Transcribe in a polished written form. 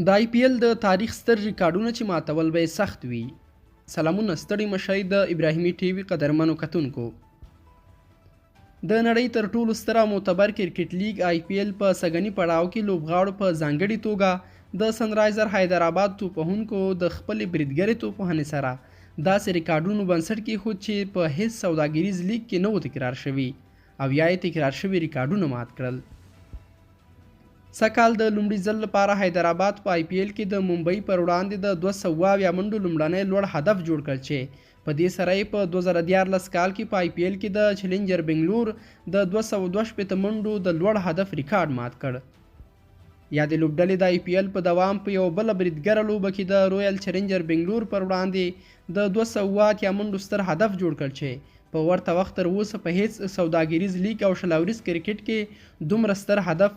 د آی پی ایل د تاریخ ستر ریکارډونه چې ماتول به یې سخت وي. سلامونه ستړي مشئ د ابراهیمي ټي وي قدرمنو کتونکو. د نړۍ تر ټولو ستر او معتبر کرکټ لیګ آی پی ایل په سږني پړاو کې لوبغاړو په ځانګړې توګه د سنرایزر حیدرآباد توپوهونکو د خپلې بریدګرې توپوهنې سره داسې ریکارډونو بنسټ کېښود چې په هیڅ سوداګریز لیګ کې نه و تکرار شوي او یا یې تکرار شوي ریکارډونه مات کړل. سږکال د لومړي ځل لپاره حیدرآباد په آی پی ایل کې د ممبئی پر وړاندې د 200 منډو لومړنی لوړ هدف جوړ کړ چې په دې سره یې په 2014 کال کې په آی پی ایل کې د چیلنجر بنګلور د 262 منډو د لوړ هدف ریکارډ مات کړ. یا د لوبډلې د آی پی ایل په دوام په یو بله بریدګره لوبه کې د رویل چیلنجر بنګلور پر وړاندې د 208 منډو ستر هدف جوړ کړ چې په ورته وخت تر اوسه په هیڅ سوداګریز لیګ او شل اوریز کرکټ کې دومره ستر هدف